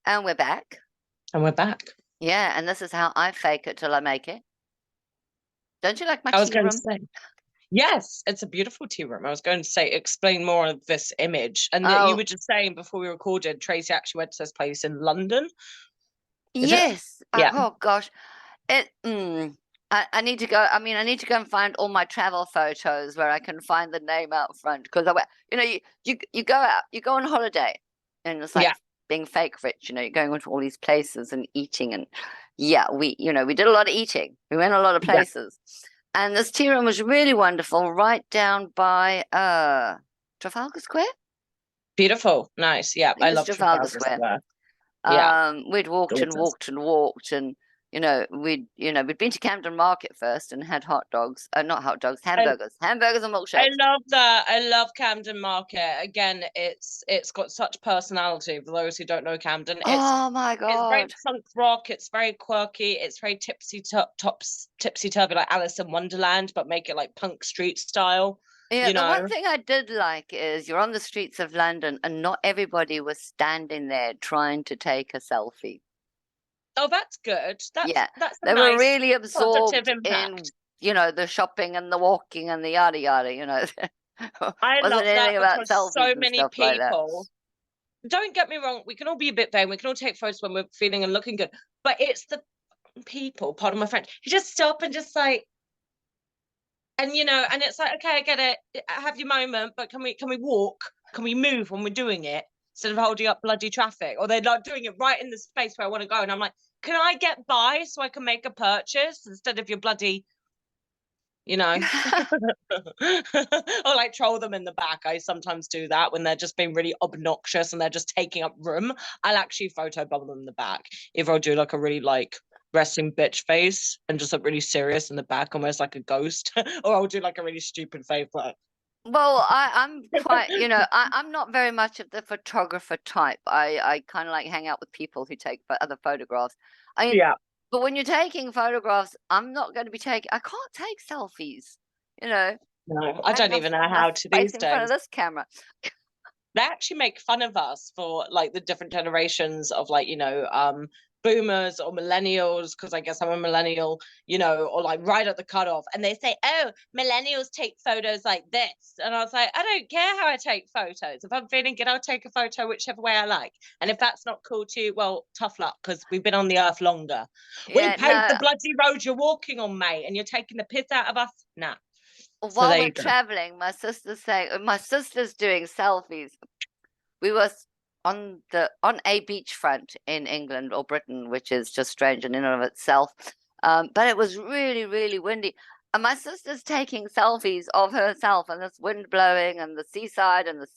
And we're back. And we're back. Yeah, and this is how I fake it till I make it. Don't you like my I was tea going to room? say, yes, it's a beautiful tea room. I was going to say, explain more of this image. And that you Oh, were just saying before we recorded, Tracy actually went to this place in London. Is it? yes. Yeah. Oh gosh. It I need to go. I mean, I need to go and find all my travel photos where I can find the name out front because you go out, you go on holiday, and it's like Yeah. being fake rich. You're going into all these places and eating, and yeah, we did a lot of eating. We went a lot of Yeah. places, and this tea room was really wonderful, right down by Trafalgar Square. Beautiful. Nice. Yeah. I think I it's love Trafalgar Trafalgar Square. Square. Yeah. We'd walked and Gorgeous. walked and walked, and we'd been to Camden Market first and had hot dogs, not hot dogs, I, hamburgers and I milkshakes. love that. I love Camden Market. Again, it's got such personality. For those who don't know Camden, Oh my it's very God. punk rock. It's very quirky. It's very tipsy turvy, like Alice in Wonderland, but make it like punk street style. Yeah, You the one know. thing I did like is you're on the streets of London and not everybody was standing there trying to take a selfie. Oh, that's good. That's Yeah, that's a they were nice really positive absorbed in, impact. the shopping and the walking and the yada yada. I Wasn't love that anything about because so selfies and many stuff like that. people. Don't get me wrong. We can all be a bit vain. We can all take photos when we're feeling and looking good, but it's the people. Pardon my French. You just stop and just like, and it's like, okay, I get it. Have your moment, but can we walk? Can we move when we're doing it instead of holding up bloody traffic? Or they're like doing it right in the space where I want to go, and I'm like, can I get by so I can make a purchase instead of your bloody, you know, or like troll them in the back. I sometimes do that when they're just being really obnoxious and they're just taking up room. I'll actually photobomb them in the back. If I'll do like a really like resting bitch face and just look really serious in the back, almost like a ghost, or I'll do like a really stupid face like. Well, I'm quite, I'm not very much of the photographer type. I kind of like hang out with people who take other photographs. I mean, Yeah. but when you're taking photographs, I'm not going to be I can't take selfies. You know, No, I I have don't even know how enough to space these in front of days. this camera. They actually make fun of us for like the different generations of like boomers or millennials, because I guess I'm a millennial, or like right at the cutoff, and they say, oh, millennials take photos like this, and I was like, I don't care how I take photos. If I'm feeling good, I'll take a photo whichever way I like, and if that's not cool to you, well, tough luck, because we've been on the earth longer. We Yeah, paved the no. bloody road you're walking on, mate, and you're taking the piss out of us. Nah. So While there we're you go. traveling, my sister's doing selfies. We were on a beachfront in England or Britain, which is just strange in and of itself. But it was really, really windy. And my sister's taking selfies of herself and this wind blowing and the seaside and the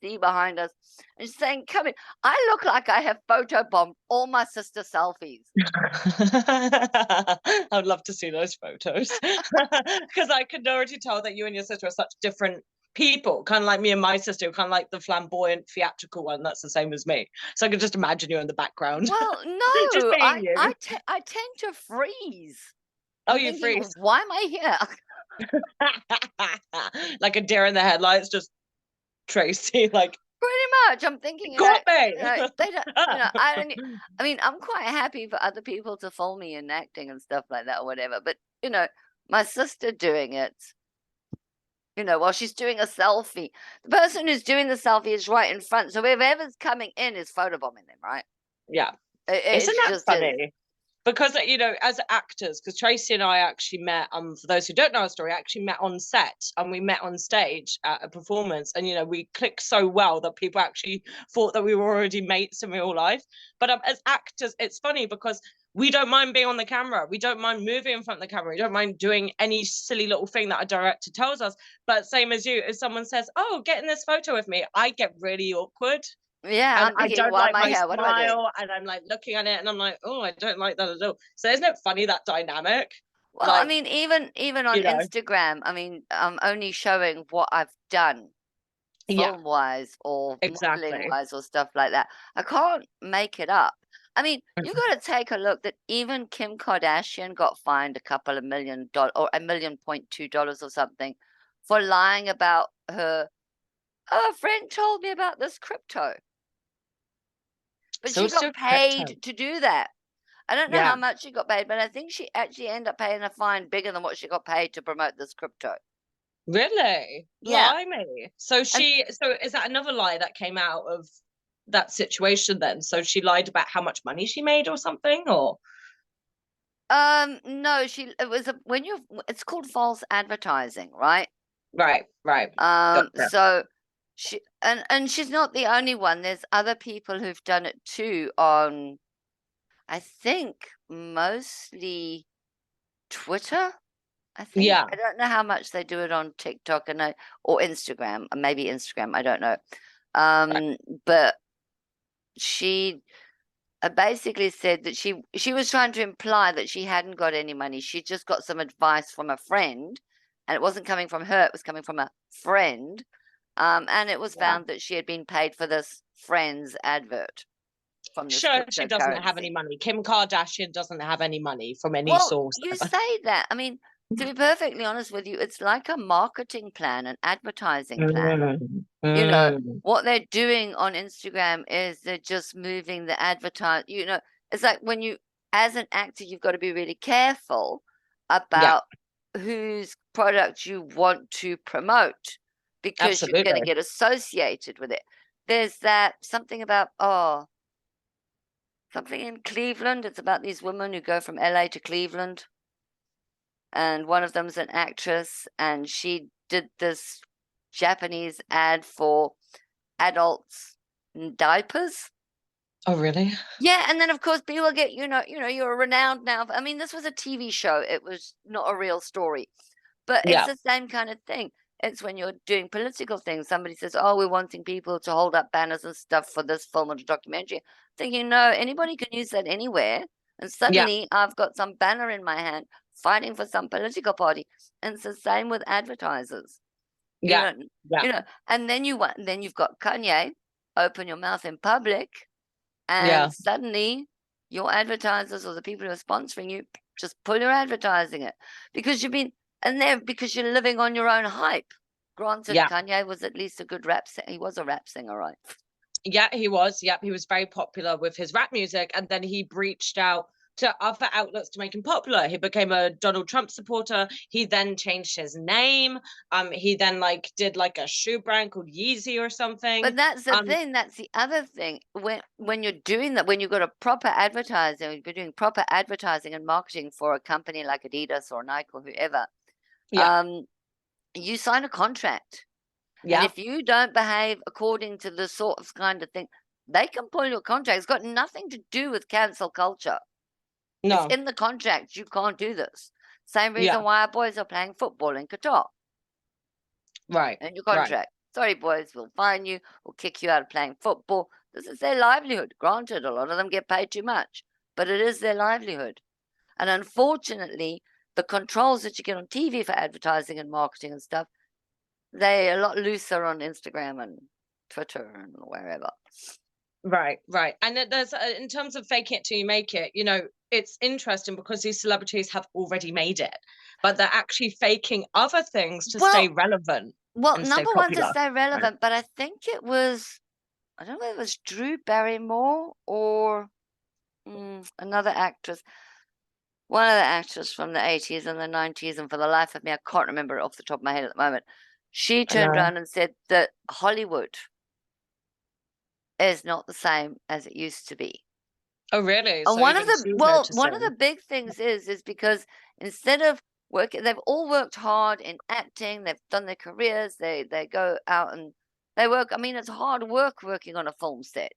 sea behind us. And she's saying, come in. I look like I have photobombed all my sister selfies. I would love to see those photos because I can already tell that you and your sister are such different people, kind of like me and my sister, kind of like the flamboyant theatrical one. That's the same as me. So I could just imagine you in the background, Well, just no, being you. I tend to freeze. Oh, I'm you thinking, freeze why am I here? like a deer in the headlights, just Tracy, like Pretty much. I'm thinking, caught me. they don't, I mean, I'm quite happy for other people to film me in acting and stuff like that or whatever. But, my sister doing it, while she's doing a selfie, the person who's doing the selfie is right in front. So whoever's coming in is photobombing them, right? Yeah, It isn't that just is. funny? Because as actors, because Tracy and I actually met, for those who don't know our story, actually met on set, and we met on stage at a performance, and we clicked so well that people actually thought that we were already mates in real life. But as actors, it's funny because we don't mind being on the camera, we don't mind moving in front of the camera, we don't mind doing any silly little thing that a director tells us. But same as you, if someone says, oh, get in this photo with me, I get really awkward, Yeah, and I'm I thinking, don't why am like I my here? What am I doing? smile, and I'm like looking at it, and I'm like, oh, I don't like that at all. So isn't it funny, that dynamic? Well, I Like, mean, even on you know, Instagram, I mean, I'm only showing what I've done yeah, film wise or modeling exactly. wise or stuff like that. I can't make it up. I mean, you got to take a look that even Kim Kardashian got fined a couple of $1 million or $1.2 million or something for lying about her. Oh, a friend told me about this crypto. But So she it's still got crypto. paid to do that. I don't know Yeah. how much she got paid, but I think she actually ended up paying a fine bigger than what she got paid to promote this crypto. Really? Yeah. Blimey. So And so is that another lie that came out of that situation then? So she lied about how much money she made or something, or no, it was it's called false advertising, right? right, gotcha. So and she's not the only one. There's other people who've done it too on, I think, mostly Twitter. I think Yeah, I don't know how much they do it on TikTok or Instagram, maybe Instagram. I don't know. right. But she basically said that she was trying to imply that she hadn't got any money. She just got some advice from a friend, and it wasn't coming from her. It was coming from a friend. And it was Yeah. found that she had been paid for this friend's advert from this Sure, she doesn't have any cryptocurrency. money. Kim Kardashian doesn't have any money from any Well, source you ever. say that. I mean, to be perfectly honest with you, it's like a marketing plan, an advertising plan. Mm, You know, mm, what they're doing on Instagram is they're just moving the it's like when as an actor, you've got to be really careful yeah, about whose product you want to promote because you're going to absolutely. get associated with it. There's that something about, something in Cleveland. It's about these women who go from LA to Cleveland, and one of them's an actress, and she did this Japanese ad for adults in diapers. Oh, really? Yeah, and then of course people get, you're renowned now. I mean, this was a TV show. It was not a real story. But it's Yeah, the same kind of thing. It's when you're doing political things. Somebody says, "Oh, we're wanting people to hold up banners and stuff for this film or documentary." Thinking, no, anybody can use that anywhere. And yeah, suddenly I've got some banner in my hand fighting for some political party. And it's the same with advertisers. You yeah, know, yeah, and then you've got Kanye, open your mouth in public, yeah, and suddenly your advertisers or the people who are sponsoring you just pull your advertising it because because you're living on your own hype. Granted, yeah. Kanye was at least a good rap singer. He was a rap singer, right? Yeah, he was. Yep, he was very popular with his rap music, and then he breached out to other outlets to make him popular. He became a Donald Trump supporter. He then changed his name. He then did like a shoe brand called Yeezy or something. But that's the Um, thing. That's the other thing. When you're doing that, when you've got a proper advertising, you're doing proper advertising and marketing for a company like Adidas or Nike or whoever, yeah, um, you sign a contract. And yeah, if you don't behave according to the sort of kind of thing, they can pull your contract. It's got nothing to do with cancel culture. It's no, in the contract. You can't do this. Same yeah, reason why our boys are playing football in Qatar right, in your right, contract. Sorry, boys, we'll fine you, we'll kick you out of playing football. This is their livelihood. Granted, a lot of them get paid too much, but it is their livelihood. And unfortunately, the controls that you get on TV for advertising and marketing and stuff, they're a lot looser on Instagram and Twitter and wherever. right. And there's in terms of fake it till you make it, it's interesting because these celebrities have already made it, but they're actually faking other things to stay Well, relevant and stay number one to popular. stay Right. relevant, but I think I don't know if it was Drew Barrymore or another actress, one of the actors from the 80s and the 90s, and for the life of me, I can't remember it off the top of my head at the moment. She I turned know. around and said that Hollywood is not the same as it used to be. Oh, really? And So even she's one of the noticing. big things is because instead of working, they've all worked hard in acting, they've done their careers, they go out and they work. I mean, it's hard work working on a film set.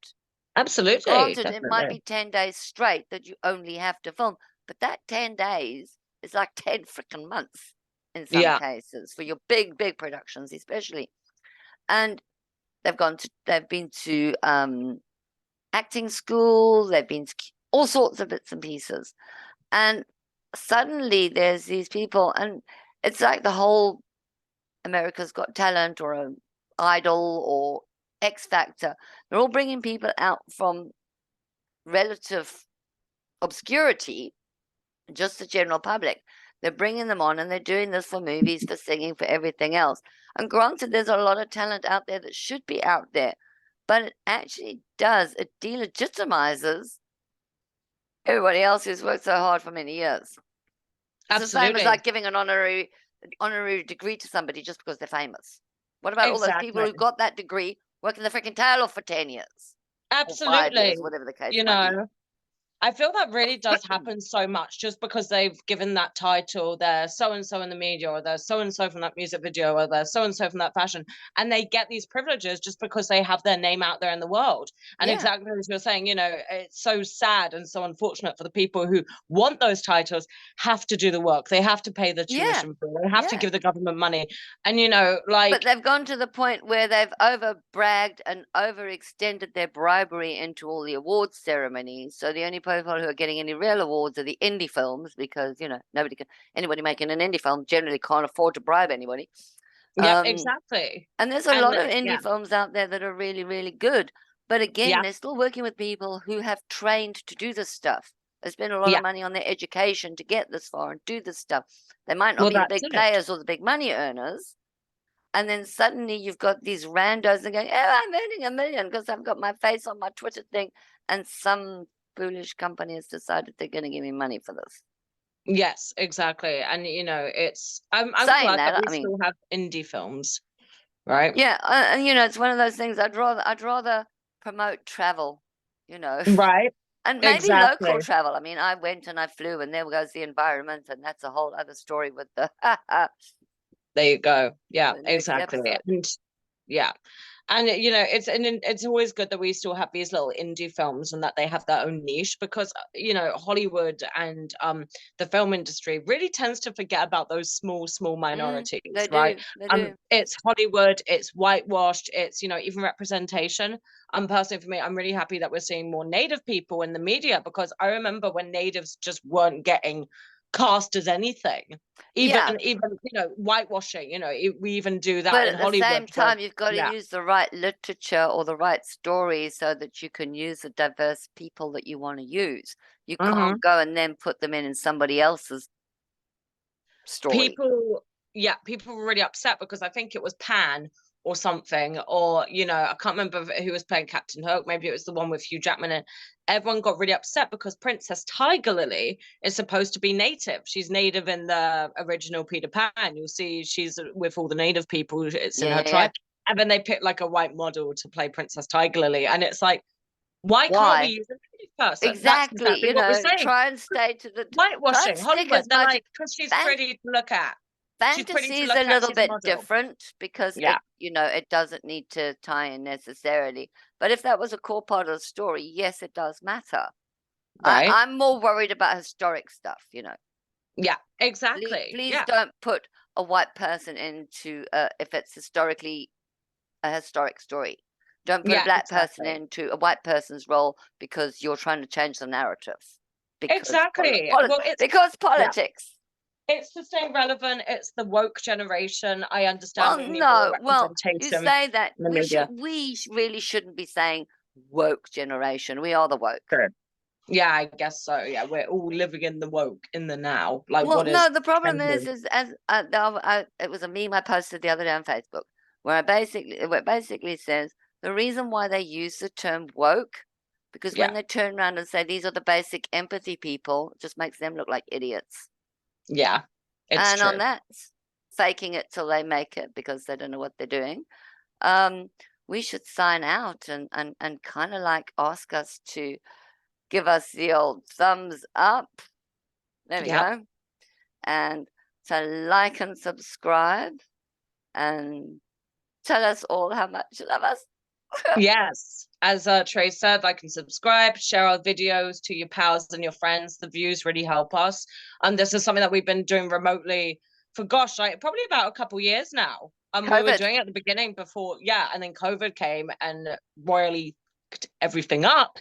Absolutely, Granted, it might definitely. be 10 days straight that you only have to film, but that 10 days is like 10 freaking months in some Yeah, cases for your big productions, especially. And they've been to acting school, they've been to all sorts of bits and pieces. And suddenly there's these people, and it's like the whole America's Got Talent or Idol or X Factor. They're all bringing people out from relative obscurity, just the general public. They're bringing them on and they're doing this for movies, for singing, for everything else. And granted, there's a lot of talent out there that should be out there. but it actually does. It delegitimizes everybody else who's worked so hard for many years. It's the same as Absolutely. like giving an honorary degree to somebody just because they're famous. What about all those people Exactly. who got that degree working the freaking tail off for 10 years or 5 Absolutely. years, whatever the case You might be? know, I feel that really does happen so much just because they've given that title. They're so and so in the media, or they're so and so from that music video, or they're so and so from that fashion. And they get these privileges just because they have their name out there in the world. And Yeah, exactly as you're saying, it's so sad and so unfortunate for the people who want those titles, have to do the work. They have to pay the yeah, tuition for it. They have to yeah. give the government money. And, But they've gone to the point where they've over bragged and overextended their bribery into all the awards ceremonies. So the only people who are getting any real awards are the indie films because, anybody making an indie film generally can't afford to bribe anybody. Yep, Um, exactly. and there's a And lot of indie yeah, films out there that are really, really good. But again, yeah, they're still working with people who have trained to do this stuff. They spend a lot yeah. of money on their education to get this far and do this stuff. They might not Well, be the that's big it. players or the big money earners, and then suddenly you've got these randos and going, oh, I'm earning $1 million because I've got my face on my Twitter thing. And some foolish company has decided they're going to give me money for this. Yes, exactly. And I'm Saying glad that that, we I mean, still have indie films, right? yeah, and it's one of those things. I'd rather promote travel, you know, Right. and maybe local Exactly. travel. I mean, I went and I flew, and there goes the environment, and that's a whole other story with the There you go. Yeah, the next exactly. episode. And yeah. And it's always good that we still have these little indie films and that they have their own niche because Hollywood and the film industry really tends to forget about those small minorities, They right? do, they do. It's Hollywood, it's whitewashed, it's even representation. Personally for me, I'm really happy that we're seeing more native people in the media because I remember when natives just weren't getting cast as anything, Yeah, even whitewashing. We even do that but in at the Hollywood same where time, you've got to yeah. use the right literature or the right story so that you can use the diverse people that you want to use. You Hmm. can't go and then put them in somebody else's story. People were really upset because I think it was Pan or something, or I can't remember who was playing Captain Hook. Maybe it was the one with Hugh Jackman, and everyone got really upset because Princess Tiger Lily is supposed to be native. She's native in the original Peter Pan. You'll see she's with all the native people. It's in Yeah, her yeah, yeah. tribe, and then they picked like a white model to play Princess Tiger Lily, and it's like, why can't we Why? use a native person? That's Exactly. exactly what we're saying. Try and stay to the, try and Whitewashing stick Hollywood. as They're much. like, because she's Fan, pretty to look at. She's pretty fantasy to is a look at. little She's a bit model. different because Yeah, it doesn't need to tie in necessarily. But if that was a core part of the story, yes, it does matter. right. I'm more worried about historic stuff. Yeah, Please, exactly. please Yeah, don't put a white person into if it's historically a historic story. Don't put a yeah, black person exactly. into a white person's role because you're trying to change the narrative. Because Exactly. Well, because yeah, politics. it's to stay relevant. It's the woke generation. I understand Well, we need more no. Well, you representation say that in the media. we really shouldn't be saying woke generation. We are the woke. True. Yeah, I guess so. Yeah, we're all living in the woke, in the now. Like, Well, what no, is the problem trending? is as it was a meme I posted the other day on Facebook where it basically says the reason why they use the term woke because when Yeah, they turn around and say these are the basic empathy people, it just makes them look like idiots. yeah, it's And on true. that, faking it till they make it because they don't know what they're doing. Um, we should sign out and kind of like ask us to give us the old thumbs up. There we Yeah. go. And to like and subscribe and tell us all how much you love us. Yes, as Trey said, like and subscribe, share our videos to your pals and your friends. The views really help us. And this is something that we've been doing remotely for gosh, like probably about a couple years now. We were COVID. doing it at the beginning before, yeah, and then COVID came and royally picked everything up,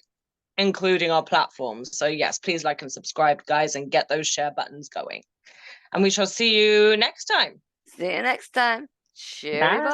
including our platforms. So yes, please like and subscribe, guys, and get those share buttons going. And we shall see you next time. See you next time. Cheery Bye. bye.